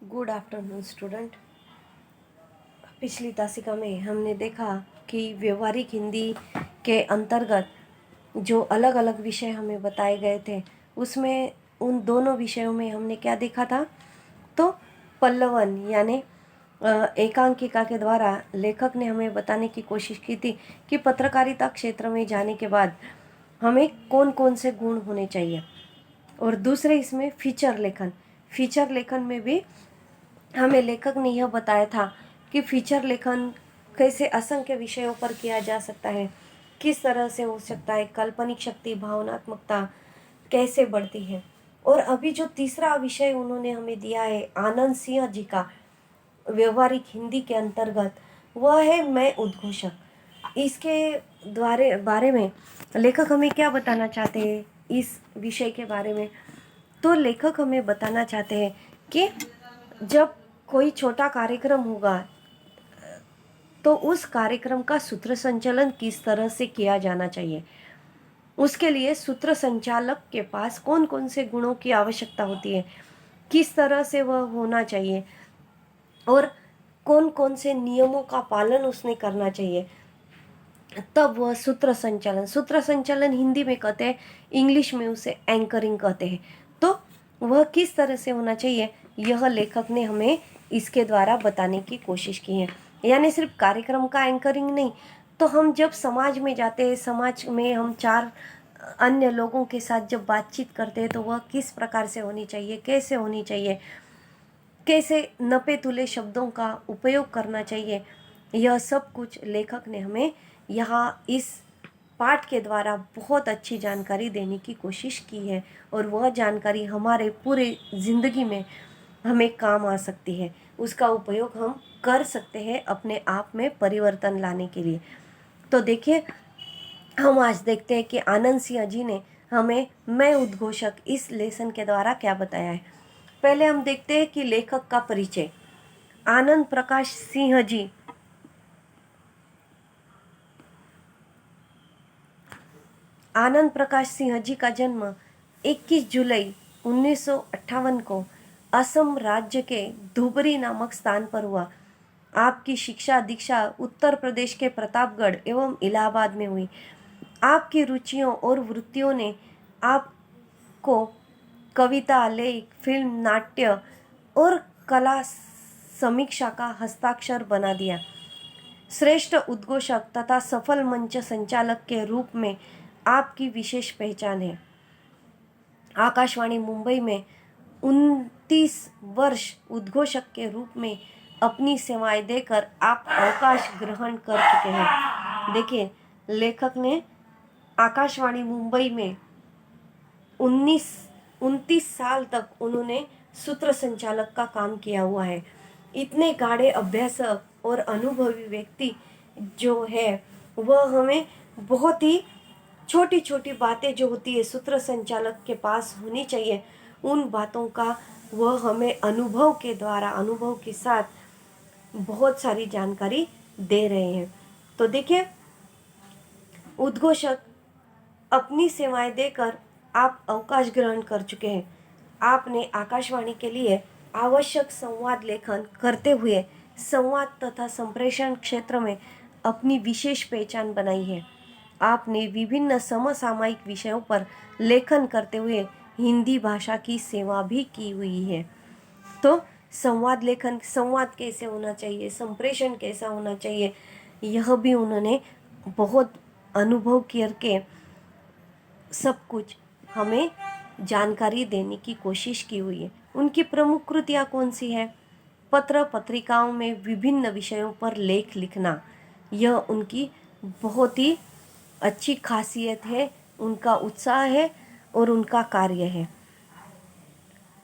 Good afternoon student. पिछली तासिका में हमने देखा कि व्यवहारिक हिंदी के अंतर्गत जो अलग अलग विषय हमें बताए गए थे उसमें उन दोनों विषयों में हमने क्या देखा था, तो पल्लवन यानी एकांकिका के द्वारा लेखक ने हमें बताने की कोशिश की थी कि पत्रकारिता क्षेत्र में जाने के बाद हमें कौन कौन से गुण होने चाहिए। और दूसरे इसमें फीचर लेखन में भी हमें लेखक ने यह बताया था कि फीचर लेखन कैसे असंख्य विषयों पर किया जा सकता है, किस तरह से हो सकता है, काल्पनिक शक्ति, भावनात्मकता कैसे बढ़ती है। और अभी जो तीसरा विषय उन्होंने हमें दिया है आनंद सिंह जी का व्यवहारिक हिंदी के अंतर्गत, वह है मैं उद्घोषक। इसके बारे में लेखक हमें क्या बताना चाहते हैं इस विषय के बारे में, तो लेखक हमें बताना चाहते हैं कि जब कोई छोटा कार्यक्रम होगा तो उस कार्यक्रम का सूत्र संचालन किस तरह से किया जाना चाहिए। उसके लिए सूत्र संचालक के पास कौन कौन से गुणों की आवश्यकता होती है, किस तरह से वह होना चाहिए और कौन कौन से नियमों का पालन उसने करना चाहिए, तब वह सूत्र संचालन हिंदी में कहते हैं, इंग्लिश में उसे एंकरिंग कहते हैं। तो वह किस तरह से होना चाहिए यह लेखक ने हमें इसके द्वारा बताने की कोशिश की है। यानी सिर्फ कार्यक्रम का एंकरिंग नहीं, तो हम जब समाज में जाते हैं, समाज में हम चार अन्य लोगों के साथ जब बातचीत करते हैं तो वह किस प्रकार से होनी चाहिए, कैसे होनी चाहिए, कैसे नपे तुले शब्दों का उपयोग करना चाहिए, यह सब कुछ लेखक ने हमें यहाँ इस पाठ के द्वारा बहुत अच्छी जानकारी देने की कोशिश की है। और वह जानकारी हमारे पूरे ज़िंदगी में हमें काम आ सकती है, उसका उपयोग हम कर सकते हैं अपने आप में परिवर्तन लाने के लिए। तो देखिए, हम आज देखते हैं कि आनंद सिंह जी ने हमें मैं उद्घोषक इस लेसन के द्वारा क्या बताया है। पहले हम देखते हैं कि लेखक का परिचय। आनंद प्रकाश सिंह जी आनंद प्रकाश सिंह जी का जन्म 21 जुलाई 1958 को असम राज्य के धुबरी नामक स्थान पर हुआ। आपकी शिक्षा दीक्षा उत्तर प्रदेश के प्रतापगढ़ एवं इलाहाबाद में हुई। आपकी रुचियों और वृत्तियों ने आपको कविता, लेख, फिल्म, नाट्य और कला समीक्षा का हस्ताक्षर बना दिया। श्रेष्ठ उद्घोषक तथा सफल मंच संचालक के रूप में आपकी विशेष पहचान है। आकाशवाणी मुंबई में 29 वर्ष उद्घोषक के रूप में अपनी सेवाएं देकर आप अवकाश ग्रहण कर चुके हैं। देखिए, लेखक ने आकाशवाणी मुंबई में 29 साल तक उन्होंने सूत्र संचालक का काम किया हुआ है। इतने गाढ़े अभ्यासक और अनुभवी व्यक्ति जो है वह हमें बहुत ही छोटी छोटी बातें जो होती है सूत्र संचालक के पास होनी चाहिए, उन बातों का वह हमें अनुभव के द्वारा, अनुभव के साथ बहुत सारी जानकारी दे रहे हैं। तो देखिए, उद्घोषक अपनी सेवाएं देकर आप अवकाश ग्रहण कर चुके हैं। आपने आकाशवाणी के लिए आवश्यक संवाद लेखन करते हुए संवाद तथा संप्रेषण क्षेत्र में अपनी विशेष पहचान बनाई है। आपने विभिन्न समसामयिक विषयों पर लेखन करते हुए हिंदी भाषा की सेवा भी की हुई है। तो संवाद लेखन, संवाद कैसे होना चाहिए, संप्रेषण कैसा होना चाहिए, यह भी उन्होंने बहुत अनुभव करके सब कुछ हमें जानकारी देने की कोशिश की हुई है। उनकी प्रमुख कृतियाँ कौन सी है? पत्र पत्रिकाओं में विभिन्न विषयों पर लेख लिखना, यह उनकी बहुत ही अच्छी खासियत है, उनका उत्साह है और उनका कार्य है।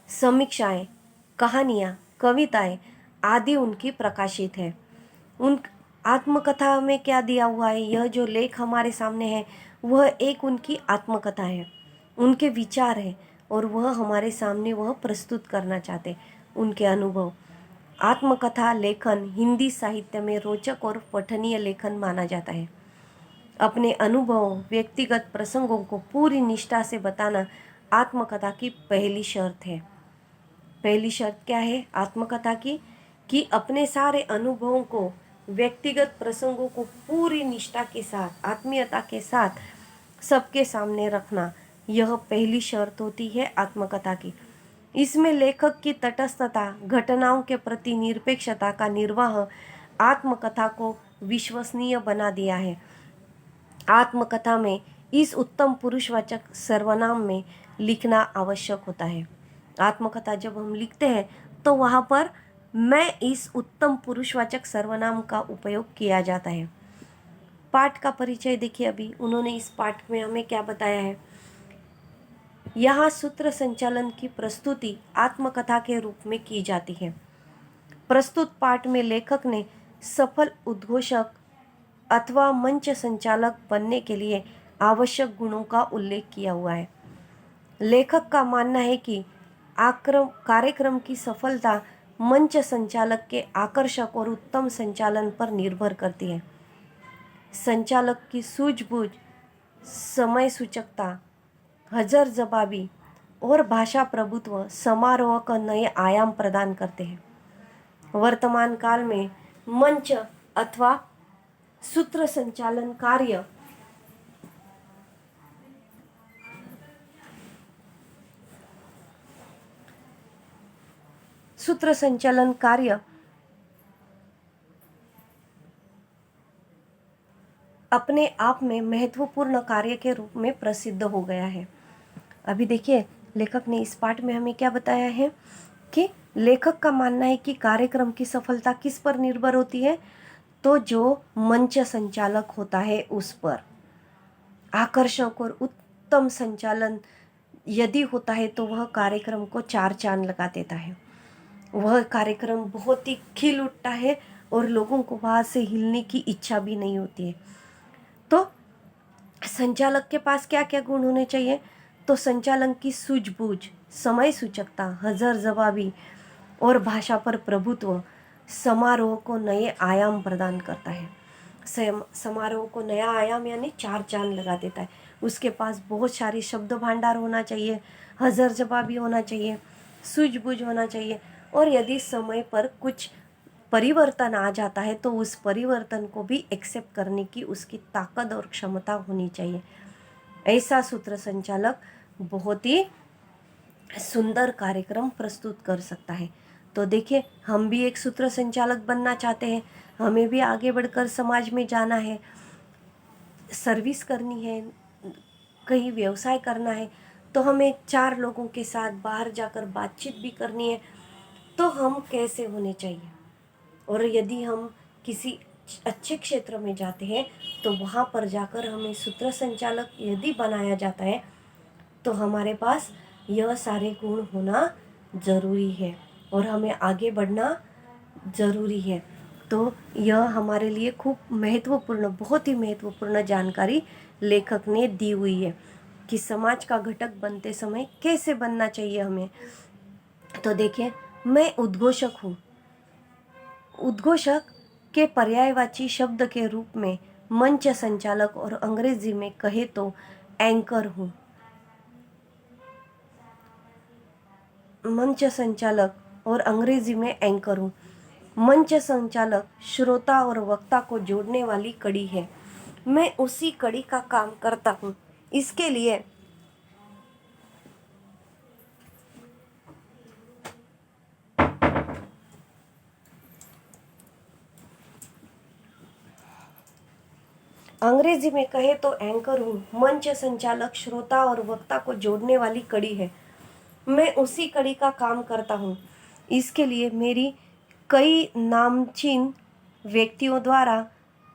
समीक्षाएं, कहानियाँ, कविताएं आदि उनकी प्रकाशित है। उन आत्मकथा में क्या दिया हुआ है, यह जो लेख हमारे सामने है वह एक उनकी आत्मकथा है, उनके विचार है और वह हमारे सामने वह प्रस्तुत करना चाहते, उनके अनुभव। आत्मकथा लेखन हिंदी साहित्य में रोचक और पठनीय लेखन माना जाता है। अपने अनुभव, व्यक्तिगत प्रसंगों को पूरी निष्ठा से बताना आत्मकथा की पहली शर्त है। पहली शर्त क्या है आत्मकथा की, कि अपने सारे अनुभवों को, व्यक्तिगत प्रसंगों को पूरी निष्ठा के साथ, आत्मीयता के साथ सबके सामने रखना, यह पहली शर्त होती है आत्मकथा की। इसमें लेखक की तटस्थता, घटनाओं के प्रति निरपेक्षता का निर्वाह आत्मकथा को विश्वसनीय बना दिया है। आत्मकथा में इस उत्तम पुरुषवाचक सर्वनाम में लिखना आवश्यक होता है। आत्मकथा जब हम लिखते हैं तो वहाँ पर मैं इस उत्तम पुरुषवाचक सर्वनाम का उपयोग किया जाता है। पाठ का परिचय देखिए, अभी उन्होंने इस पाठ में हमें क्या बताया है। यहाँ सूत्र संचालन की प्रस्तुति आत्मकथा के रूप में की जाती है। प्रस्तुत पाठ में लेखक ने सफल उद्घोषक अथवा मंच संचालक बनने के लिए आवश्यक गुणों का उल्लेख किया हुआ है। लेखक का मानना है कि कार्यक्रम की सफलता मंच संचालक के आकर्षक और उत्तम संचालन पर निर्भर करती है। संचालक की सूझबूझ, समय सूचकता, हजर जवाबी और भाषा प्रभुत्व समारोह का नए आयाम प्रदान करते हैं। वर्तमान काल में मंच अथवा सूत्र संचालन कार्य अपने आप में महत्वपूर्ण कार्य के रूप में प्रसिद्ध हो गया है। अभी देखिए, लेखक ने इस पाठ में हमें क्या बताया है कि लेखक का मानना है कि कार्यक्रम की सफलता किस पर निर्भर होती है, तो जो मंच संचालक होता है उस पर। आकर्षक और उत्तम संचालन यदि होता है तो वह कार्यक्रम को 4 चांद लगा देता है। वह कार्यक्रम बहुत ही खिल उठता है और लोगों को वहाँ से हिलने की इच्छा भी नहीं होती है। तो संचालक के पास क्या क्या गुण होने चाहिए, तो संचालन की सूझबूझ, समय सूचकता, हजर जवाबी और भाषा पर प्रभुत्व समारोह को नए आयाम प्रदान करता है। समारोह को नया आयाम यानी 4 चांद लगा देता है। उसके पास बहुत सारे शब्द भंडार होना चाहिए, हजर जवाबी होना चाहिए, सूझबूझ होना चाहिए, और यदि समय पर कुछ परिवर्तन आ जाता है तो उस परिवर्तन को भी एक्सेप्ट करने की उसकी ताकत और क्षमता होनी चाहिए। ऐसा सूत्र संचालक बहुत ही सुंदर कार्यक्रम प्रस्तुत कर सकता है। तो देखिए, हम भी एक सूत्र संचालक बनना चाहते हैं, हमें भी आगे बढ़कर समाज में जाना है, सर्विस करनी है, कहीं व्यवसाय करना है, तो हमें 4 लोगों के साथ बाहर जाकर बातचीत भी करनी है, तो हम कैसे होने चाहिए। और यदि हम किसी अच्छे क्षेत्र में जाते हैं तो वहाँ पर जाकर हमें सूत्र संचालक यदि बनाया जाता है तो हमारे पास यह सारे गुण होना ज़रूरी है और हमें आगे बढ़ना ज़रूरी है। तो यह हमारे लिए खूब महत्वपूर्ण, बहुत ही महत्वपूर्ण जानकारी लेखक ने दी हुई है कि समाज का घटक बनते समय कैसे बनना चाहिए हमें। तो देखिए, मैं उद्घोषक हूँ। उद्घोषक के पर्यायवाची शब्द के रूप में मंच संचालक और अंग्रेजी में कहे तो एंकर हूँ। मंच संचालक और अंग्रेजी में एंकर हूँ। मंच संचालक श्रोता और वक्ता को जोड़ने वाली कड़ी है। मैं उसी कड़ी का काम करता हूँ। इसके लिए अंग्रेजी में कहे तो एंकर हूँ। मंच संचालक श्रोता और वक्ता को जोड़ने वाली कड़ी है। मैं उसी कड़ी का काम करता हूँ। इसके लिए मेरी कई नामचीन व्यक्तियों द्वारा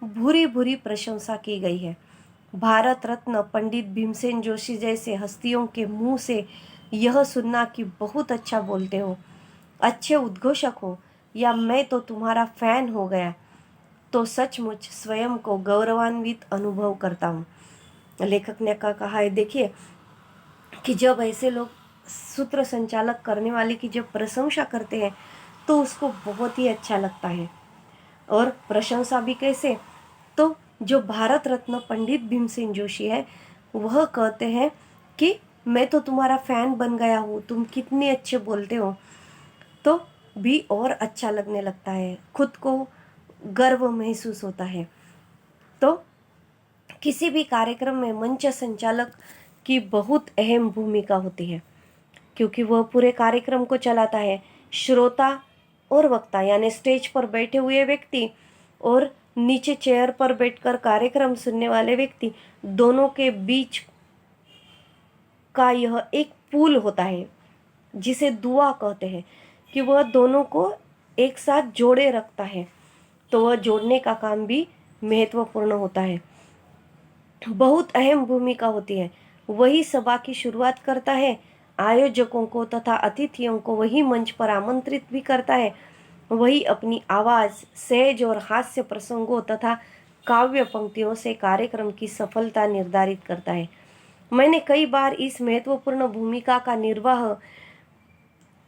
भूरी भूरी प्रशंसा की गई है। भारत रत्न पंडित भीमसेन जोशी जैसे हस्तियों के मुंह से यह सुनना कि बहुत अच्छा बोलते हो, अच्छे उद्घोषक हो, या मैं तो तुम्हारा फैन हो गया, तो सचमुच स्वयं को गौरवान्वित अनुभव करता हूँ। लेखक ने कहा है, देखिए कि जब ऐसे लोग सूत्र संचालक करने वाले की जब प्रशंसा करते हैं तो उसको बहुत ही अच्छा लगता है। और प्रशंसा भी कैसे, तो जो भारत रत्न पंडित भीमसेन जोशी है वह कहते हैं कि मैं तो तुम्हारा फ़ैन बन गया हूँ, तुम कितने अच्छे बोलते हो। तो भी और अच्छा लगने लगता है, खुद को गर्व महसूस होता है। तो किसी भी कार्यक्रम में मंच संचालक की बहुत अहम भूमिका होती है, क्योंकि वह पूरे कार्यक्रम को चलाता है। श्रोता और वक्ता यानी स्टेज पर बैठे हुए व्यक्ति और नीचे चेयर पर बैठकर कार्यक्रम सुनने वाले व्यक्ति, दोनों के बीच का यह एक पुल होता है, जिसे दुआ कहते हैं, कि वह दोनों को एक साथ जोड़े रखता है। तो वह जोड़ने का काम भी महत्वपूर्ण होता है, बहुत अहम भूमिका होती है। वही सभा की शुरुआत करता है, आयोजकों को तथा अतिथियों को वही मंच पर आमंत्रित भी करता है। वही अपनी आवाज़, सहज और हास्य प्रसंगों तथा काव्य पंक्तियों से कार्यक्रम की सफलता निर्धारित करता है। मैंने कई बार इस महत्वपूर्ण भूमिका का निर्वाह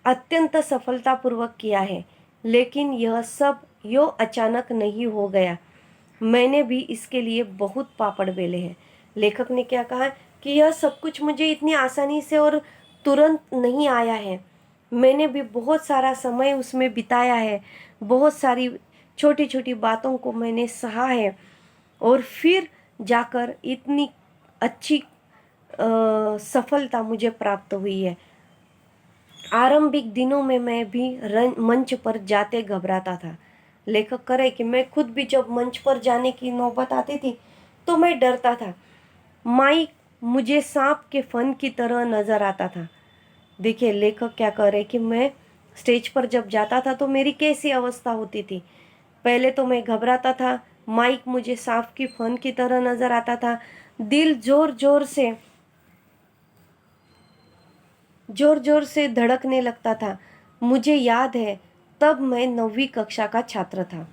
अत्यंत सफलतापूर्वक किया है, लेकिन यह सब यो अचानक नहीं हो गया। मैंने भी इसके लिए बहुत पापड़ बेले हैं। लेखक ने क्या कहा कि यह सब कुछ मुझे इतनी आसानी से और तुरंत नहीं आया है। मैंने भी बहुत सारा समय उसमें बिताया है, बहुत सारी छोटी छोटी बातों को मैंने सहा है, और फिर जाकर इतनी अच्छी सफलता मुझे प्राप्त हुई है। आरंभिक दिनों में मैं भी मंच पर जाते घबराता था। लेखक करे कि मैं खुद भी जब मंच पर जाने की नौबत आती थी तो मैं डरता था। माइक मुझे सांप के फन की तरह नजर आता था। देखिए लेखक क्या कह रहे कि मैं स्टेज पर जब जाता था तो मेरी कैसी अवस्था होती थी। पहले तो मैं घबराता था, माइक मुझे सांप की फन की तरह नजर आता था, दिल जोर जोर से धड़कने लगता था। मुझे याद है तब मैं 9वीं कक्षा का छात्र था।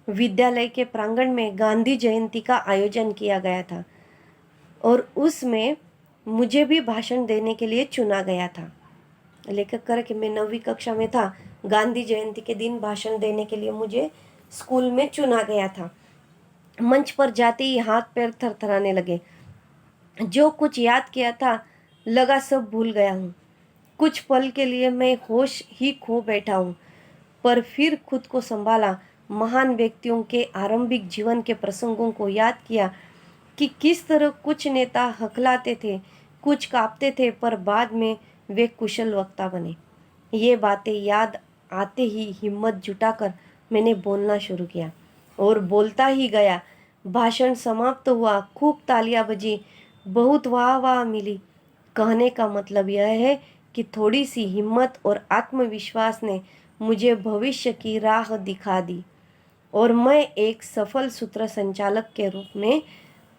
विद्यालय के प्रांगण में गांधी जयंती का आयोजन किया गया था और उसमें मुझे भी भाषण देने के लिए चुना गया था। लेखक कर कि मैं 9वीं कक्षा में था, गांधी जयंती के दिन भाषण देने के लिए मुझे स्कूल में चुना गया था। मंच पर जाते ही हाथ पैर थरथराने लगे। जो कुछ याद किया था लगा सब भूल गया हूँ। कुछ पल के लिए मैं होश ही खो बैठा हूँ, पर फिर खुद को संभाला। महान व्यक्तियों के आरंभिक जीवन के प्रसंगों को याद किया कि किस तरह कुछ नेता हकलाते थे, कुछ कांपते थे, पर बाद में वे कुशल वक्ता बने। ये बातें याद आते ही हिम्मत जुटाकर मैंने बोलना शुरू किया और बोलता ही गया। भाषण समाप्त हुआ, खूब तालियां बजी, बहुत वाह वाह मिली। कहने का मतलब यह है कि थोड़ी सी हिम्मत और आत्मविश्वास ने मुझे भविष्य की राह दिखा दी और मैं एक सफल सूत्र संचालक के रूप में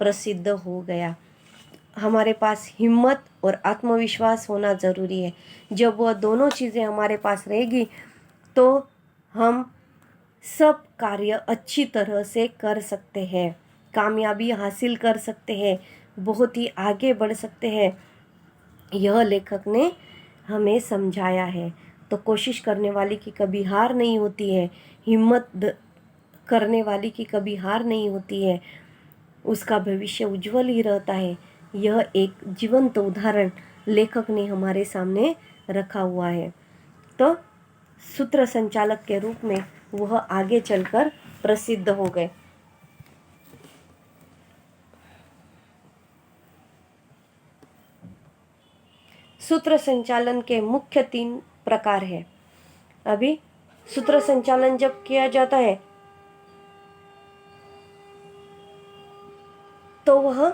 प्रसिद्ध हो गया। हमारे पास हिम्मत और आत्मविश्वास होना ज़रूरी है। जब वह दोनों चीज़ें हमारे पास रहेगी तो हम सब कार्य अच्छी तरह से कर सकते हैं, कामयाबी हासिल कर सकते हैं, बहुत ही आगे बढ़ सकते हैं। यह लेखक ने हमें समझाया है। तो कोशिश करने वाले की कभी हार नहीं होती है, करने वाली की कभी हार नहीं होती है, उसका भविष्य उज्जवल ही रहता है। यह एक जीवंत उदाहरण लेखक ने हमारे सामने रखा हुआ है। तो सूत्र संचालक के रूप में वह आगे चलकर प्रसिद्ध हो गए। सूत्र संचालन के मुख्य 3 प्रकार है। अभी सूत्र संचालन जब किया जाता है तो वह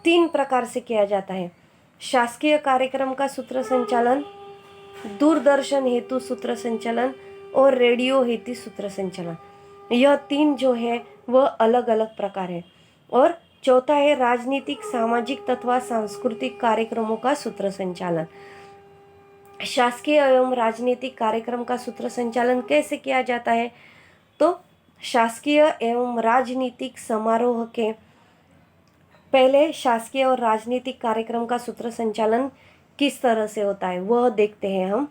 3 प्रकार से किया जाता है। शासकीय कार्यक्रम का सूत्र संचालन, दूरदर्शन हेतु सूत्र संचालन और रेडियो हेतु सूत्र संचालन। यह 3 जो है वह अलग अलग प्रकार है। और चौथा है राजनीतिक, सामाजिक तथा सांस्कृतिक कार्यक्रमों का सूत्र संचालन। शासकीय एवं राजनीतिक कार्यक्रम का सूत्र संचालन कैसे किया जाता है? तो शासकीय एवं राजनीतिक समारोह के पहले शासकीय और राजनीतिक कार्यक्रम का सूत्र संचालन किस तरह से होता है वह देखते हैं हम।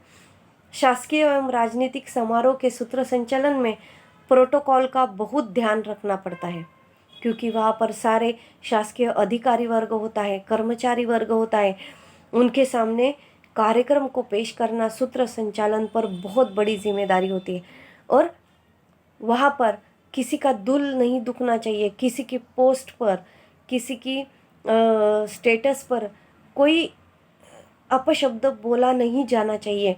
शासकीय एवं राजनीतिक समारोह के सूत्र संचालन में प्रोटोकॉल का बहुत ध्यान रखना पड़ता है, क्योंकि वहाँ पर सारे शासकीय अधिकारी वर्ग होता है, कर्मचारी वर्ग होता है, उनके सामने कार्यक्रम को पेश करना सूत्र संचालन पर बहुत बड़ी जिम्मेदारी होती है। और वहाँ पर किसी का दिल नहीं दुखना चाहिए, किसी की पोस्ट पर, किसी की स्टेटस पर कोई अपशब्द बोला नहीं जाना चाहिए।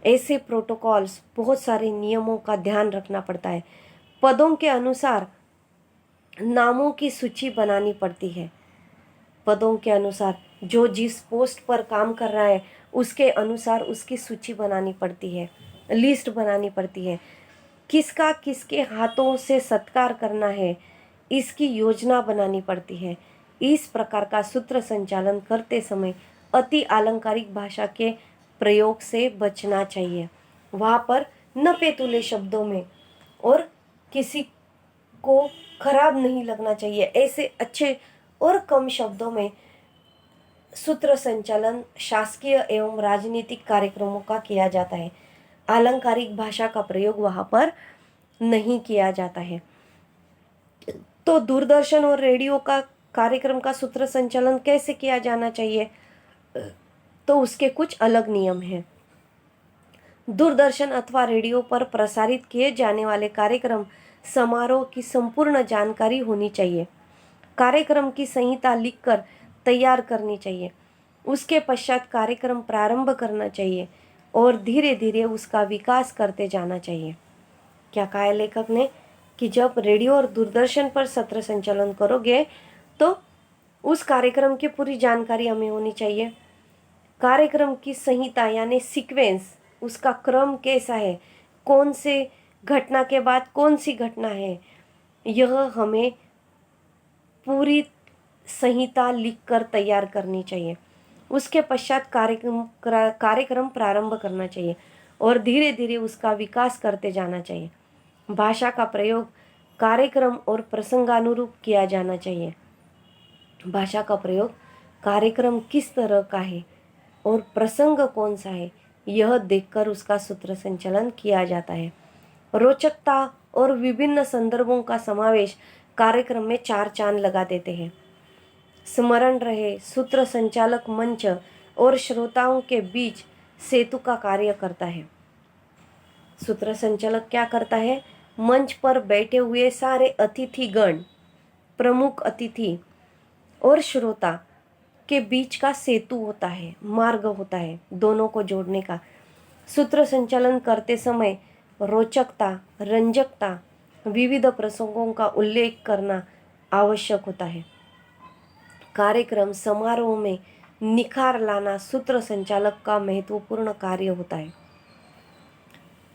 ऐसे प्रोटोकॉल्स, बहुत सारे नियमों का ध्यान रखना पड़ता है। पदों के अनुसार नामों की सूची बनानी पड़ती है। पदों के अनुसार जो जिस पोस्ट पर काम कर रहा है उसके अनुसार उसकी सूची बनानी पड़ती है, लिस्ट बनानी पड़ती है। किसका किसके हाथों से सत्कार करना है, इसकी योजना बनानी पड़ती है। इस प्रकार का सूत्र संचालन करते समय अति अलंकारिक भाषा के प्रयोग से बचना चाहिए। वहाँ पर न पेतुले शब्दों में और किसी को खराब नहीं लगना चाहिए, ऐसे अच्छे और कम शब्दों में सूत्र संचालन शासकीय एवं राजनीतिक कार्यक्रमों का किया जाता है। अलंकारिक भाषा का प्रयोग वहाँ पर नहीं किया जाता है। तो दूरदर्शन और रेडियो का कार्यक्रम का सूत्र संचालन कैसे किया जाना चाहिए, तो उसके कुछ अलग नियम हैं। दूरदर्शन अथवा रेडियो पर प्रसारित किए जाने वाले कार्यक्रम समारोह की संपूर्ण जानकारी होनी चाहिए। कार्यक्रम की संहिता लिखकर तैयार करनी चाहिए। उसके पश्चात कार्यक्रम प्रारंभ करना चाहिए और धीरे धीरे उसका विकास करते जाना चाहिए। क्या कहा है लेखक ने कि जब रेडियो और दूरदर्शन पर सत्र संचालन करोगे तो उस कार्यक्रम की पूरी जानकारी हमें होनी चाहिए। कार्यक्रम की संहिता यानी सीक्वेंस, उसका क्रम कैसा है, कौन से घटना के बाद कौन सी घटना है, यह हमें पूरी संहिता लिखकर तैयार करनी चाहिए। उसके पश्चात कार्यक्रम प्रारंभ करना चाहिए और धीरे धीरे उसका विकास करते जाना चाहिए। भाषा का प्रयोग कार्यक्रम और प्रसंगानुरूप किया जाना चाहिए। भाषा का प्रयोग कार्यक्रम किस तरह का है और प्रसंग कौन सा है, यह देखकर उसका सूत्र संचालन किया जाता है। रोचकता और विभिन्न संदर्भों का समावेश कार्यक्रम में चार चांद लगा देते हैं। स्मरण रहे, सूत्र संचालक मंच और श्रोताओं के बीच सेतु का कार्य करता है। सूत्र संचालक क्या करता है, मंच पर बैठे हुए सारे अतिथिगण, प्रमुख अतिथि और श्रोता के बीच का सेतु होता है, मार्ग होता है दोनों को जोड़ने का। सूत्र संचालन करते समय रोचकता, रंजकता, विविध प्रसंगों का उल्लेख करना आवश्यक होता है। कार्यक्रम समारोह में निखार लाना सूत्र संचालक का महत्वपूर्ण कार्य होता है।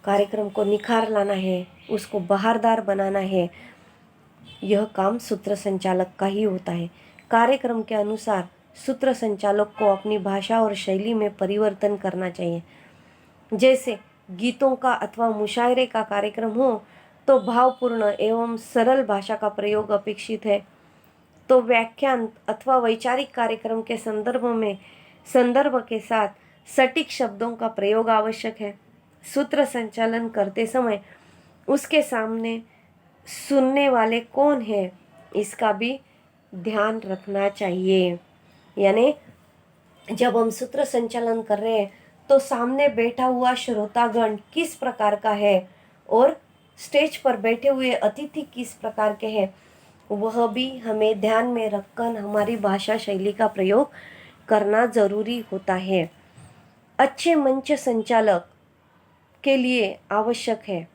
कार्यक्रम को निखार लाना है, उसको बहारदार बनाना है, यह काम सूत्र संचालक का ही होता है। कार्यक्रम के अनुसार सूत्र संचालक को अपनी भाषा और शैली में परिवर्तन करना चाहिए। जैसे गीतों का अथवा मुशायरे का कार्यक्रम हो तो भावपूर्ण एवं सरल भाषा का प्रयोग अपेक्षित है। तो व्याख्यान अथवा वैचारिक कार्यक्रम के संदर्भ के साथ सटीक शब्दों का प्रयोग आवश्यक है। सूत्र संचालन करते समय उसके सामने सुनने वाले कौन है, इसका भी ध्यान रखना चाहिए। यानी जब हम सूत्र संचालन कर रहे हैं तो सामने बैठा हुआ श्रोतागण किस प्रकार का है और स्टेज पर बैठे हुए अतिथि किस प्रकार के हैं, वह भी हमें ध्यान में रखकर हमारी भाषा शैली का प्रयोग करना जरूरी होता है। अच्छे मंच संचालक के लिए आवश्यक है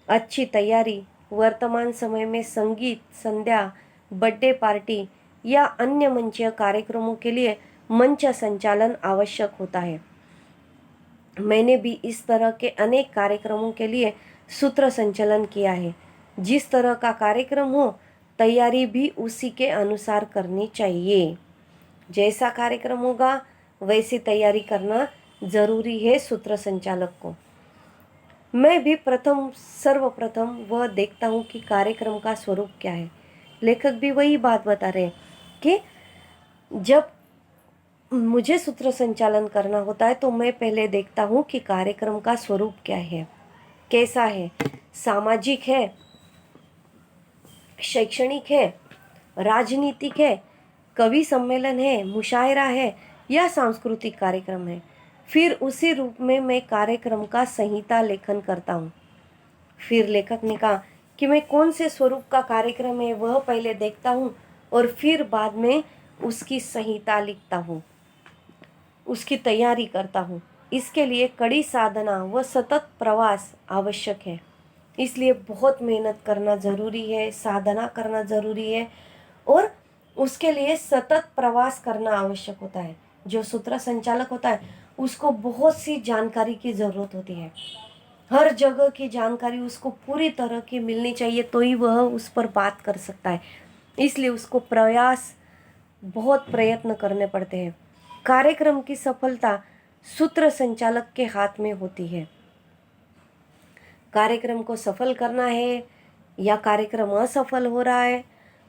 अच्छी तैयारी। वर्तमान समय में संगीत, संध्या, बर्थडे पार्टी या अन्य मंचीय कार्यक्रमों के लिए मंच संचालन आवश्यक होता है। मैंने भी इस तरह के अनेक कार्यक्रमों के लिए सूत्र संचालन किया है। जिस तरह का कार्यक्रम हो, तैयारी भी उसी के अनुसार करनी चाहिए। जैसा कार्यक्रम होगा वैसी तैयारी करना जरूरी है सूत्र संचालक को। मैं भी सर्वप्रथम वह देखता हूँ कि कार्यक्रम का स्वरूप क्या है। लेखक भी वही बात बता रहे हैं कि जब मुझे सूत्र संचालन करना होता है तो मैं पहले देखता हूँ कि कार्यक्रम का स्वरूप क्या है, कैसा है, सामाजिक है, शैक्षणिक है, राजनीतिक है, कवि सम्मेलन है, मुशायरा है या सांस्कृतिक कार्यक्रम है। फिर उसी रूप में मैं कार्यक्रम का संहिता लेखन करता हूँ। फिर लेखक ने कहा कि मैं कौन से स्वरूप का कार्यक्रम है वह पहले देखता हूँ और फिर बाद में उसकी संहिता लिखता हूँ, उसकी तैयारी करता हूँ। इसके लिए कड़ी साधना व सतत प्रवास आवश्यक है। इसलिए बहुत मेहनत करना ज़रूरी है, साधना करना ज़रूरी है और उसके लिए सतत प्रवास करना आवश्यक होता है। जो सूत्र संचालक होता है उसको बहुत सी जानकारी की ज़रूरत होती है। हर जगह की जानकारी उसको पूरी तरह की मिलनी चाहिए, तो ही वह उस पर बात कर सकता है। इसलिए उसको बहुत प्रयत्न करने पड़ते हैं। कार्यक्रम की सफलता सूत्र संचालक के हाथ में होती है। कार्यक्रम को सफल करना है या कार्यक्रम असफल हो रहा है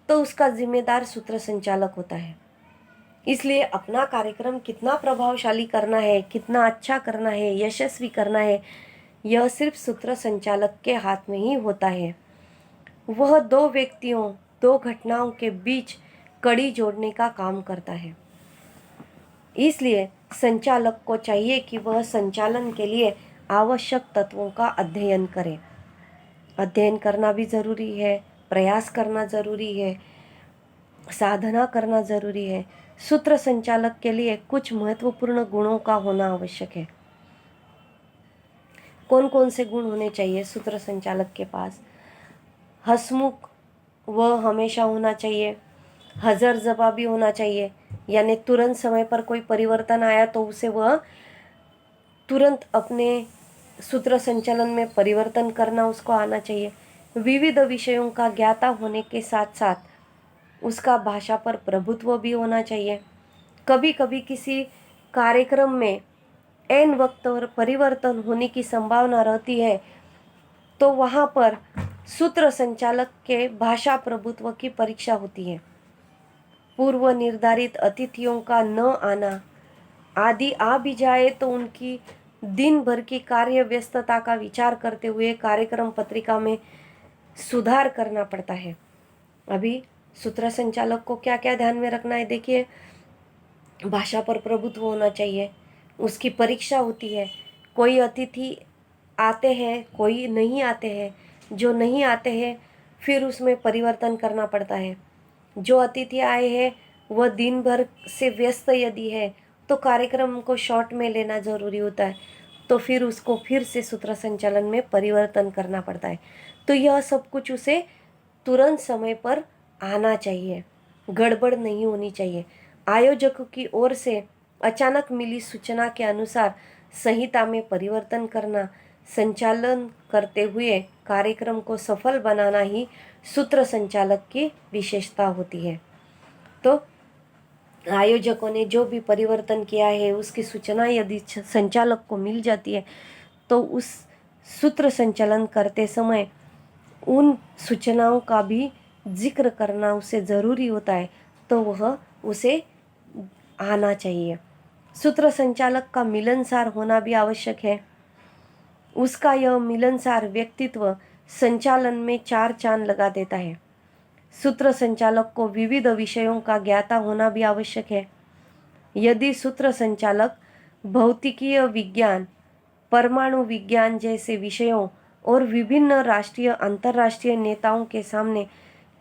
तो उसका जिम्मेदार सूत्र संचालक होता है। इसलिए अपना कार्यक्रम कितना प्रभावशाली करना है, कितना अच्छा करना है, यशस्वी करना है, यह सिर्फ सूत्र संचालक के हाथ में ही होता है। वह दो व्यक्तियों, दो घटनाओं के बीच कड़ी जोड़ने का काम करता है। इसलिए संचालक को चाहिए कि वह संचालन के लिए आवश्यक तत्वों का अध्ययन करे। अध्ययन करना भी ज़रूरी है, प्रयास करना ज़रूरी है, साधना करना ज़रूरी है। सूत्र संचालक के लिए कुछ महत्वपूर्ण गुणों का होना आवश्यक है। कौन कौन से गुण होने चाहिए सूत्र संचालक के पास? हंसमुख वह हमेशा होना चाहिए, हजर जवाबी होना चाहिए, यानी तुरंत समय पर कोई परिवर्तन आया तो उसे वह तुरंत अपने सूत्र संचालन में परिवर्तन करना उसको आना चाहिए। विविध विषयों का ज्ञाता होने के साथ साथ उसका भाषा पर प्रभुत्व भी होना चाहिए। कभी कभी किसी कार्यक्रम में ऐन वक्त पर परिवर्तन होने की संभावना रहती है तो वहाँ पर सूत्र संचालक के भाषा प्रभुत्व की परीक्षा होती है। पूर्व निर्धारित अतिथियों का न आना आदि आ भी जाए तो उनकी दिन भर की कार्य व्यस्तता का विचार करते हुए कार्यक्रम पत्रिका में सुधार करना पड़ता है। अभी सूत्र संचालक को क्या क्या ध्यान में रखना है देखिए, भाषा पर प्रभुत्व होना चाहिए, उसकी परीक्षा होती है। कोई अतिथि आते हैं, कोई नहीं आते हैं। जो नहीं आते हैं फिर उसमें परिवर्तन करना पड़ता है। जो अतिथि आए हैं वह दिन भर से व्यस्त यदि है तो कार्यक्रम को शॉर्ट में लेना ज़रूरी होता है, तो फिर उसको फिर से सूत्र संचालन में परिवर्तन करना पड़ता है। तो यह सब कुछ उसे तुरंत समय पर आना चाहिए, गड़बड़ नहीं होनी चाहिए। आयोजकों की ओर से अचानक मिली सूचना के अनुसार संहिता में परिवर्तन करना, संचालन करते हुए कार्यक्रम को सफल बनाना ही सूत्र संचालक की विशेषता होती है। तो आयोजकों ने जो भी परिवर्तन किया है उसकी सूचना यदि संचालक को मिल जाती है तो उस सूत्र संचालन करते समय उन सूचनाओं का भी जिक्र करना उसे ज़रूरी होता है, तो वह उसे आना चाहिए। सूत्र संचालक का मिलनसार होना भी आवश्यक है। उसका यह मिलनसार व्यक्तित्व संचालन में चार चांद लगा देता है। सूत्र संचालक को विविध विषयों का ज्ञाता होना भी आवश्यक है। यदि सूत्र संचालक भौतिकीय विज्ञान, परमाणु विज्ञान जैसे विषयों और विभिन्न राष्ट्रीय अंतर्राष्ट्रीय नेताओं के सामने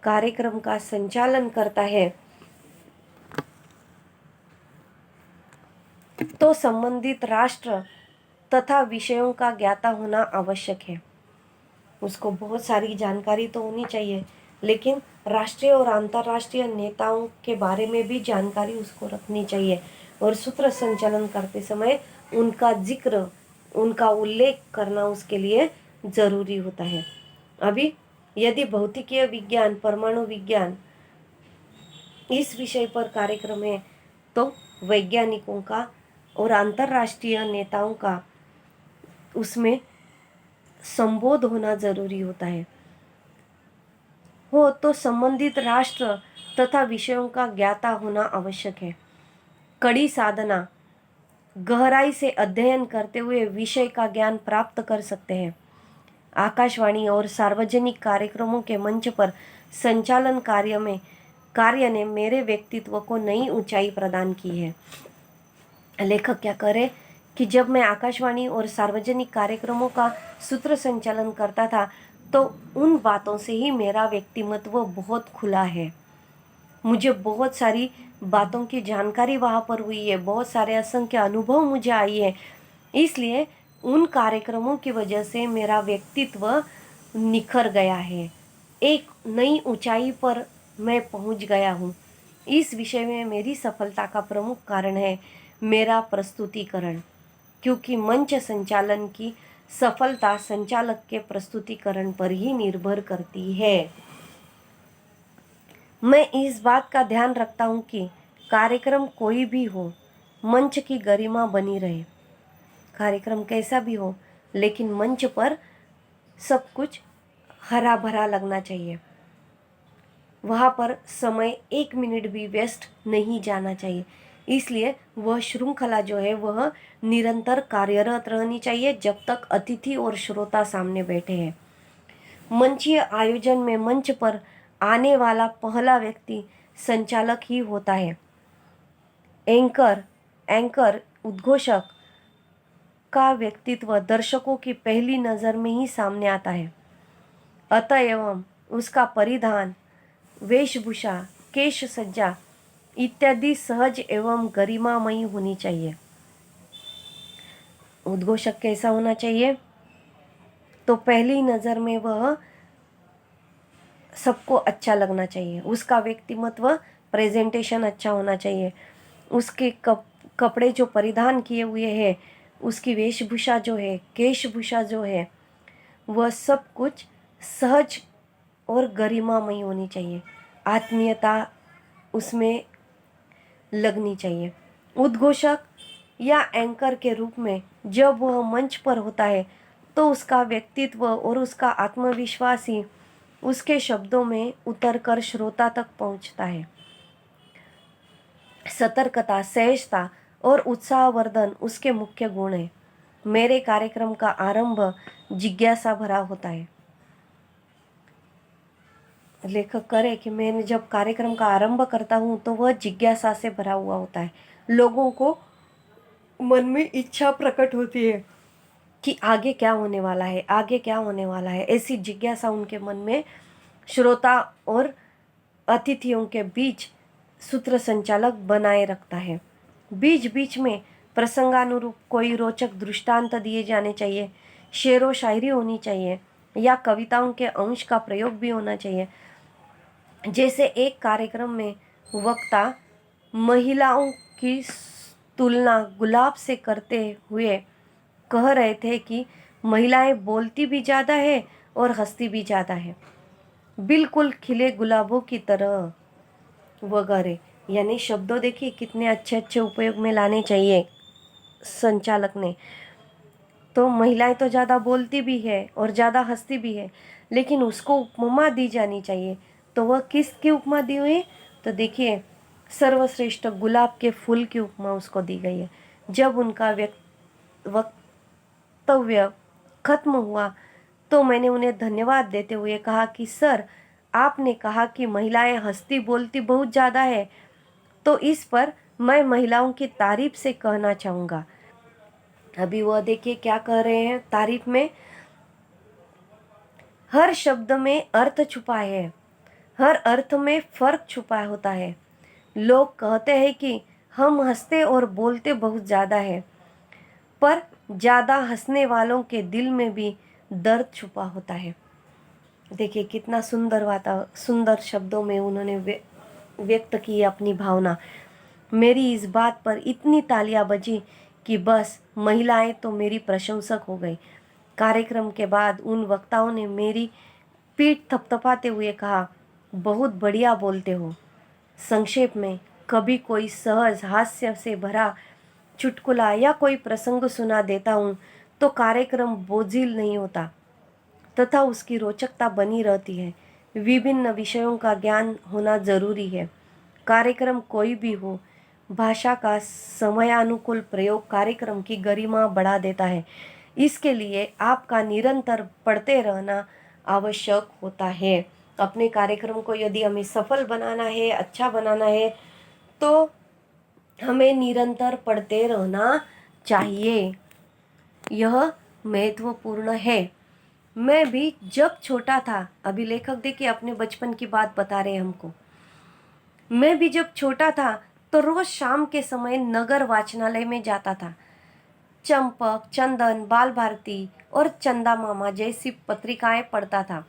कार्यक्रम का संचालन करता है तो संबंधित राष्ट्र तथा विषयों का ज्ञाता होना आवश्यक है। उसको बहुत सारी जानकारी तो होनी चाहिए, लेकिन राष्ट्रीय और अंतर्राष्ट्रीय नेताओं के बारे में भी जानकारी उसको रखनी चाहिए और सूत्र संचालन करते समय उनका जिक्र, उनका उल्लेख करना उसके लिए ज़रूरी होता है। अभी यदि भौतिकीय विज्ञान, परमाणु विज्ञान इस विषय पर कार्यक्रम है तो वैज्ञानिकों का और अंतर्राष्ट्रीय नेताओं का उसमें संबोध होना ज़रूरी होता है। हो तो संबंधित राष्ट्र तथा विषयों का ज्ञाता होना आवश्यक है। कड़ी साधना, गहराई से अध्ययन करते हुए विषय का ज्ञान प्राप्त कर सकते हैं। आकाशवाणी और सार्वजनिक कार्यक्रमों के मंच पर संचालन कार्य ने मेरे व्यक्तित्व को नई ऊंचाई प्रदान की है। लेखक क्या करे कि जब मैं आकाशवाणी और सार्वजनिक कार्यक्रमों का सूत्र संचालन करता था तो उन बातों से ही मेरा व्यक्तिमत्व बहुत खुला है। मुझे बहुत सारी बातों की जानकारी वहाँ पर हुई है, बहुत सारे असंख्य अनुभव मुझे आई है। इसलिए उन कार्यक्रमों की वजह से मेरा व्यक्तित्व निखर गया है, एक नई ऊंचाई पर मैं पहुंच गया हूँ। इस विषय में मेरी सफलता का प्रमुख कारण है मेरा प्रस्तुतिकरण, क्योंकि मंच संचालन की सफलता संचालक के प्रस्तुतिकरण पर ही निर्भर करती है। मैं इस बात का ध्यान रखता हूँ कि कार्यक्रम कोई भी हो, मंच की गरिमा बनी रहे। कार्यक्रम कैसा भी हो, लेकिन मंच पर सब कुछ हरा भरा लगना चाहिए। वहाँ पर समय 1 मिनट भी वेस्ट नहीं जाना चाहिए। इसलिए वह श्रृंखला जो है वह निरंतर कार्यरत रहनी चाहिए जब तक अतिथि और श्रोता सामने बैठे हैं। मंचीय आयोजन में मंच पर आने वाला पहला व्यक्ति संचालक ही होता है। एंकर उद्घोषक का व्यक्तित्व दर्शकों की पहली नज़र में ही सामने आता है। अतएव उसका परिधान, वेशभूषा, केश सज्जा इत्यादि सहज एवं गरिमामयी होनी चाहिए। उद्घोषक कैसा होना चाहिए? तो पहली नज़र में वह सबको अच्छा लगना चाहिए। उसका व्यक्तिमत्व, प्रेजेंटेशन अच्छा होना चाहिए। उसके कपड़े जो परिधान किए हुए हैं, उसकी वेशभूषा जो है, केशभूषा जो है, वह सब कुछ सहज और गरिमामयी होनी चाहिए। आत्मीयता उसमें लगनी चाहिए। उद्घोषक या एंकर के रूप में जब वह मंच पर होता है तो उसका व्यक्तित्व और उसका आत्मविश्वास ही उसके शब्दों में उतरकर श्रोता तक पहुंचता है। सतर्कता, सहजता और उत्साहवर्धन उसके मुख्य गुण हैं। मेरे कार्यक्रम का आरंभ जिज्ञासा भरा होता है। लेखक करे कि मैं जब कार्यक्रम का आरंभ करता हूँ तो वह जिज्ञासा से भरा हुआ होता है। लोगों को मन में इच्छा प्रकट होती है कि आगे क्या होने वाला है, आगे क्या होने वाला है। ऐसी जिज्ञासा उनके मन में श्रोता और अतिथियों के बीच सूत्र संचालक बनाए रखता है। बीच बीच में प्रसंगानुरूप कोई रोचक दृष्टांत दिए जाने चाहिए, शेर व शायरी होनी चाहिए या कविताओं के अंश का प्रयोग भी होना चाहिए। जैसे एक कार्यक्रम में वक्ता महिलाओं की तुलना गुलाब से करते हुए कह रहे थे कि महिलाएं बोलती भी ज़्यादा है और हंसती भी ज़्यादा है, बिल्कुल खिले गुलाबों की तरह वगैरह। यानी शब्दों देखिए कितने अच्छे अच्छे उपयोग में लाने चाहिए संचालक ने। तो महिलाएं तो ज़्यादा बोलती भी है और ज़्यादा हंसती भी है, लेकिन उसको उपमा दी जानी चाहिए। तो वह किसकी उपमा दी हुई है? तो देखिए सर्वश्रेष्ठ गुलाब के फूल की उपमा उसको दी गई है। जब उनका वक्तव्य खत्म हुआ तो मैंने उन्हें धन्यवाद देते हुए कहा कि सर, आपने कहा कि महिलाएं हंसती बोलती बहुत ज़्यादा है, तो इस पर मैं महिलाओं की तारीफ से कहना चाहूँगा। अभी वह देखिए क्या कह रहे हैं तारीफ में, हर शब्द में अर्थ छुपा है, हर अर्थ में फर्क छुपा होता है। लोग कहते हैं कि हम हंसते और बोलते बहुत ज़्यादा है, पर ज़्यादा हंसने वालों के दिल में भी दर्द छुपा होता है। देखिए कितना सुंदर शब्दों में उन्होंने व्यक्त की अपनी भावना। मेरी इस बात पर इतनी तालियां बजी कि बस महिलाएं तो मेरी प्रशंसक हो गई। कार्यक्रम के बाद उन वक्ताओं ने मेरी पीठ थपथपाते हुए कहा, बहुत बढ़िया बोलते हो। संक्षेप में कभी कोई सहज हास्य से भरा चुटकुला या कोई प्रसंग सुना देता हूँ तो कार्यक्रम बोझिल नहीं होता तथा उसकी रोचकता बनी रहती है। विभिन्न विषयों का ज्ञान होना जरूरी है। कार्यक्रम कोई भी हो, भाषा का समयानुकूल प्रयोग कार्यक्रम की गरिमा बढ़ा देता है। इसके लिए आपका निरंतर पढ़ते रहना आवश्यक होता है। अपने कार्यक्रम को यदि हमें सफल बनाना है, अच्छा बनाना है, तो हमें निरंतर पढ़ते रहना चाहिए, यह महत्वपूर्ण है। मैं भी जब छोटा था, अभी लेखक देखिए अपने बचपन की बात बता रहे हैं हमको। मैं भी जब छोटा था तो रोज शाम के समय नगर वाचनालय में जाता था। चंपक, चंदन, बाल भारती और चंदा मामा जैसी पत्रिकाएं पढ़ता था।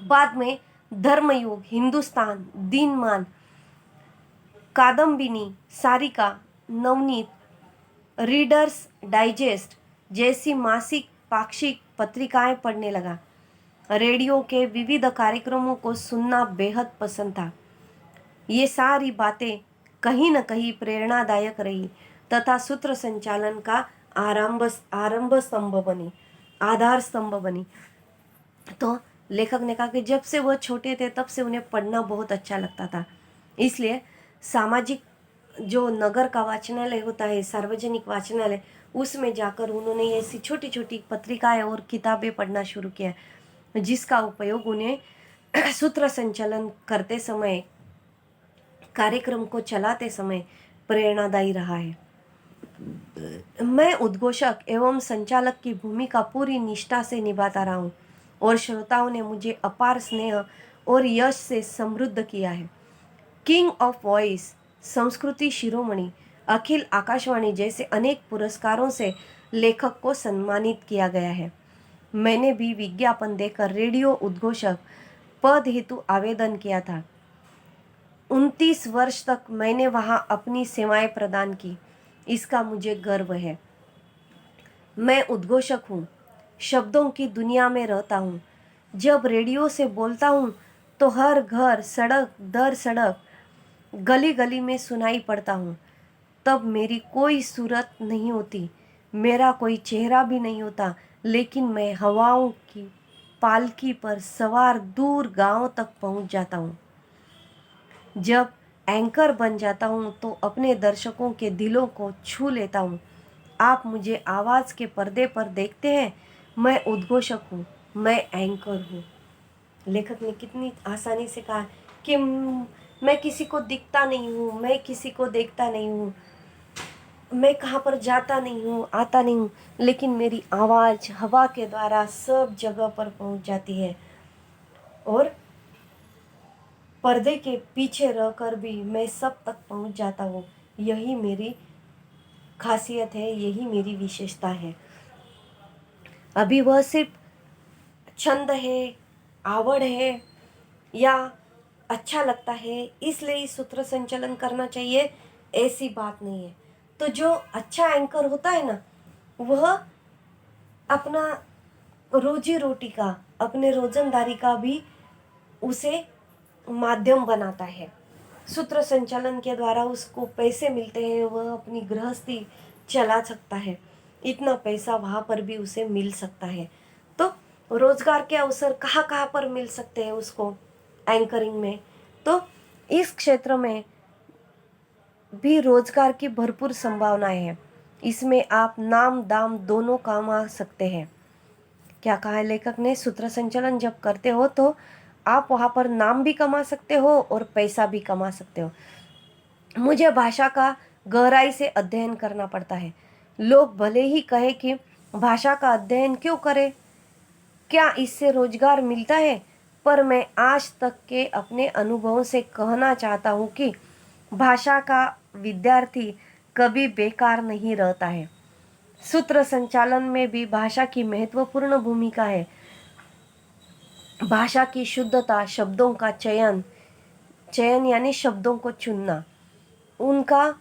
बाद में धर्मयुग, हिंदुस्तान, दिनमान, कादम्बिनी, सारिका, नवनीत, रीडर्स डाइजेस्ट जैसी मासिक पाक्षिक पत्रिकाएं पढ़ने लगा। रेडियो के विविध कार्यक्रमों को सुनना बेहद पसंद था। ये सारी बातें कहीं न कहीं प्रेरणादायक रही तथा सूत्र संचालन का आरंभ स्तंभ बनी, आधार स्तंभ बनी। तो लेखक ने कहा कि जब से वह छोटे थे तब से उन्हें पढ़ना बहुत अच्छा लगता था। इसलिए सामाजिक जो नगर का वाचनालय होता है, सार्वजनिक वाचनालय, उसमें जाकर उन्होंने ऐसी छोटी छोटी पत्रिकाएं और किताबें पढ़ना शुरू किया, जिसका उपयोग उन्हें सूत्र संचालन करते समय, कार्यक्रम को चलाते समय प्रेरणादायी रहा है। मैं उद्घोषक एवं संचालक की भूमिका पूरी निष्ठा से निभाता रहा हूँ और श्रोताओं ने मुझे अपार स्नेह और यश से समृद्ध किया है। किंग ऑफ वॉइस, संस्कृति शिरोमणि, अखिल आकाशवाणी जैसे अनेक पुरस्कारों से लेखक को सम्मानित किया गया है। मैंने भी विज्ञापन देकर रेडियो उद्घोषक पद हेतु आवेदन किया था। 29 वर्ष तक मैंने वहां अपनी सेवाएं प्रदान की, इसका मुझे गर्व है। मैं उद्घोषक हूँ, शब्दों की दुनिया में रहता हूँ। जब रेडियो से बोलता हूँ तो हर घर, सड़क दर सड़क, गली गली में सुनाई पड़ता हूँ। तब मेरी कोई सूरत नहीं होती, मेरा कोई चेहरा भी नहीं होता, लेकिन मैं हवाओं की पालकी पर सवार दूर गांव तक पहुँच जाता हूँ। जब एंकर बन जाता हूँ तो अपने दर्शकों के दिलों को छू लेता हूँ। आप मुझे आवाज़ के पर्दे पर देखते हैं, मैं उद्घोषक हूँ, मैं एंकर हूँ। लेखक ने कितनी आसानी से कहा कि मैं किसी को दिखता नहीं हूँ, मैं किसी को देखता नहीं हूँ, मैं कहाँ पर जाता नहीं हूँ, आता नहीं हूँ, लेकिन मेरी आवाज़ हवा के द्वारा सब जगह पर पहुँच जाती है और पर्दे के पीछे रहकर भी मैं सब तक पहुँच जाता हूँ। यही मेरी खासियत है, यही मेरी विशेषता है। अभी वह सिर्फ छंद है, आवड़ है या अच्छा लगता है इसलिए सूत्र संचालन करना चाहिए, ऐसी बात नहीं है। तो जो अच्छा एंकर होता है ना, वह अपना रोजी रोटी का, अपने रोजंदारी का भी उसे माध्यम बनाता है। सूत्र संचालन के द्वारा उसको पैसे मिलते हैं, वह अपनी गृहस्थी चला सकता है, इतना पैसा वहाँ पर भी उसे मिल सकता है। तो रोजगार के अवसर कहाँ कहाँ पर मिल सकते हैं उसको एंकरिंग में, तो इस क्षेत्र में भी रोजगार की भरपूर संभावनाएं हैं। इसमें आप नाम दाम दोनों कमा सकते हैं। क्या कहा है लेखक ने, सूत्र संचालन जब करते हो तो आप वहाँ पर नाम भी कमा सकते हो और पैसा भी कमा सकते हो। मुझे भाषा का गहराई से अध्ययन करना पड़ता है। लोग भले ही कहे कि भाषा का अध्ययन क्यों करें, क्या इससे रोजगार मिलता है, पर मैं आज तक के अपने अनुभवों से कहना चाहता हूँ कि भाषा का विद्यार्थी कभी बेकार नहीं रहता है। सूत्र संचालन में भी भाषा की महत्वपूर्ण भूमिका है। भाषा की शुद्धता, शब्दों का चयन यानी शब्दों को चुनना, उनका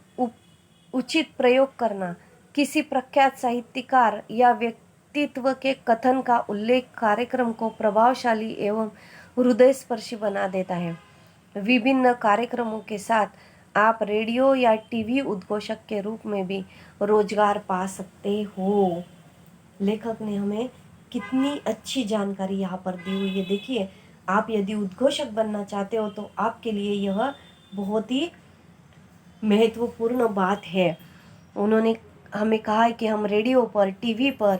उचित प्रयोग करना, किसी प्रख्यात साहित्यकार या व्यक्तित्व के कथन का उल्लेख कार्यक्रम को प्रभावशाली एवं हृदयस्पर्शी बना देता है। विभिन्न कार्यक्रमों के साथ आप रेडियो या टीवी उद्घोषक के रूप में भी रोजगार पा सकते हो। लेखक ने हमें कितनी अच्छी जानकारी यहाँ पर दी हुई है। देखिए, आप यदि उद्घोषक बनना चाहते हो तो आपके लिए यह बहुत ही महत्वपूर्ण बात है। उन्होंने हमें कहा है कि हम रेडियो पर, टीवी पर,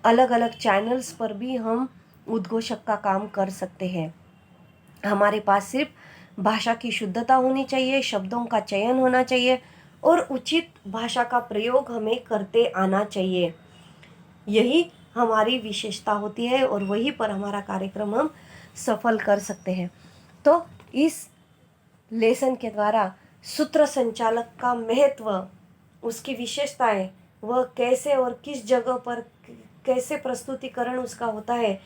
अलग अलग चैनल्स पर भी हम उद्घोषक का काम कर सकते हैं। हमारे पास सिर्फ भाषा की शुद्धता होनी चाहिए, शब्दों का चयन होना चाहिए और उचित भाषा का प्रयोग हमें करते आना चाहिए। यही हमारी विशेषता होती है और वहीं पर हमारा कार्यक्रम हम सफल कर सकते हैं। तो इस लेसन के द्वारा सूत्र संचालक का महत्व, उसकी विशेषताएं, वह कैसे और किस जगह पर कैसे प्रस्तुतिकरण उसका होता है,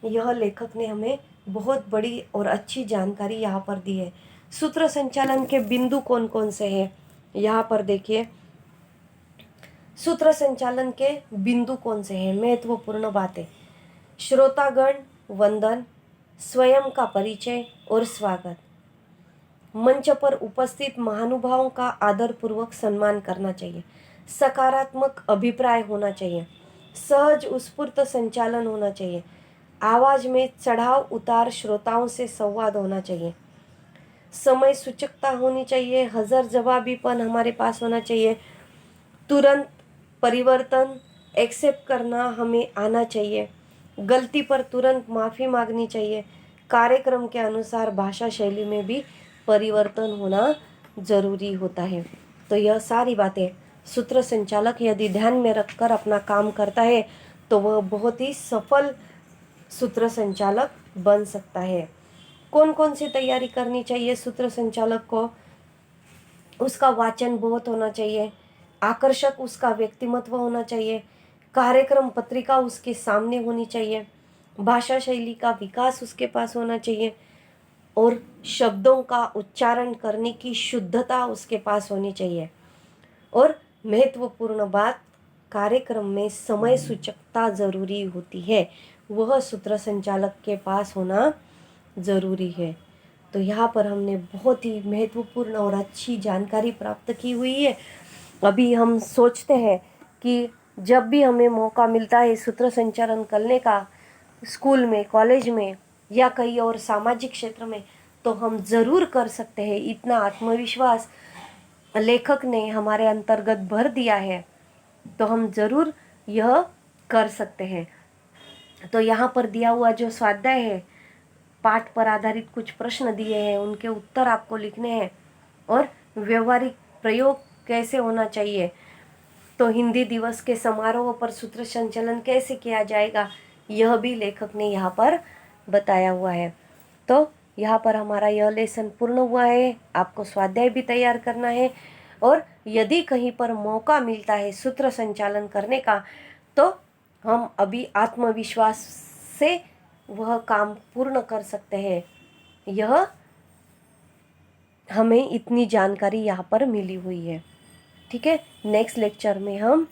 यह लेखक ने हमें बहुत बड़ी और अच्छी जानकारी यहाँ पर दी है। सूत्र संचालन के बिंदु कौन कौन से हैं, यहाँ पर देखिए। सूत्र संचालन के बिंदु कौन से हैं, महत्वपूर्ण बातें। श्रोतागण वंदन, स्वयं का परिचय और स्वागत, मंच पर उपस्थित महानुभावों का आदरपूर्वक सम्मान करना चाहिए, सकारात्मक अभिप्राय होना चाहिए, सहज उत्स्फूर्त संचालन होना चाहिए, आवाज में चढ़ाव उतार श्रोताओं से संवाद होना चाहिए, समय सूचकता होनी चाहिए, हजर जवाबीपन हमारे पास होना चाहिए, तुरंत परिवर्तन एक्सेप्ट करना हमें आना चाहिए, गलती पर तुरंत माफ़ी मांगनी चाहिए, कार्यक्रम के अनुसार भाषा शैली में भी परिवर्तन होना ज़रूरी होता है। तो यह सारी बातें सूत्र संचालक यदि ध्यान में रखकर अपना काम करता है तो वह बहुत ही सफल सूत्र संचालक बन सकता है। कौन कौन सी तैयारी करनी चाहिए सूत्र संचालक को? उसका वाचन बहुत होना चाहिए, आकर्षक उसका व्यक्तिमत्व होना चाहिए, कार्यक्रम पत्रिका उसके सामने होनी चाहिए, भाषा शैली का विकास उसके पास होना चाहिए और शब्दों का उच्चारण करने की शुद्धता उसके पास होनी चाहिए। और महत्वपूर्ण बात, कार्यक्रम में समय सूचकता ज़रूरी होती है, वह सूत्र संचालक के पास होना ज़रूरी है। तो यहाँ पर हमने बहुत ही महत्वपूर्ण और अच्छी जानकारी प्राप्त की हुई है। अभी हम सोचते हैं कि जब भी हमें मौका मिलता है सूत्र संचालन करने का, स्कूल में, कॉलेज में या कहीं और सामाजिक क्षेत्र में, तो हम ज़रूर कर सकते हैं। इतना आत्मविश्वास लेखक ने हमारे अंतर्गत भर दिया है, तो हम ज़रूर यह कर सकते हैं। तो यहाँ पर दिया हुआ जो स्वाध्याय है, पाठ पर आधारित कुछ प्रश्न दिए हैं, उनके उत्तर आपको लिखने हैं और व्यवहारिक प्रयोग कैसे होना चाहिए, तो हिंदी दिवस के समारोह पर सूत्र संचालन कैसे किया जाएगा, यह भी लेखक ने यहाँ पर बताया हुआ है। तो यहाँ पर हमारा यह लेसन पूर्ण हुआ है। आपको स्वाध्याय भी तैयार करना है और यदि कहीं पर मौका मिलता है सूत्र संचालन करने का, तो हम अभी आत्मविश्वास से वह काम पूर्ण कर सकते हैं। यह हमें इतनी जानकारी यहाँ पर मिली हुई है। ठीक है, नेक्स्ट लेक्चर में हम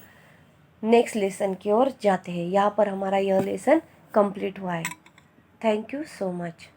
नेक्स्ट लेसन की ओर जाते हैं। यहाँ पर हमारा यह लेसन कंप्लीट हुआ है। Thank you so much.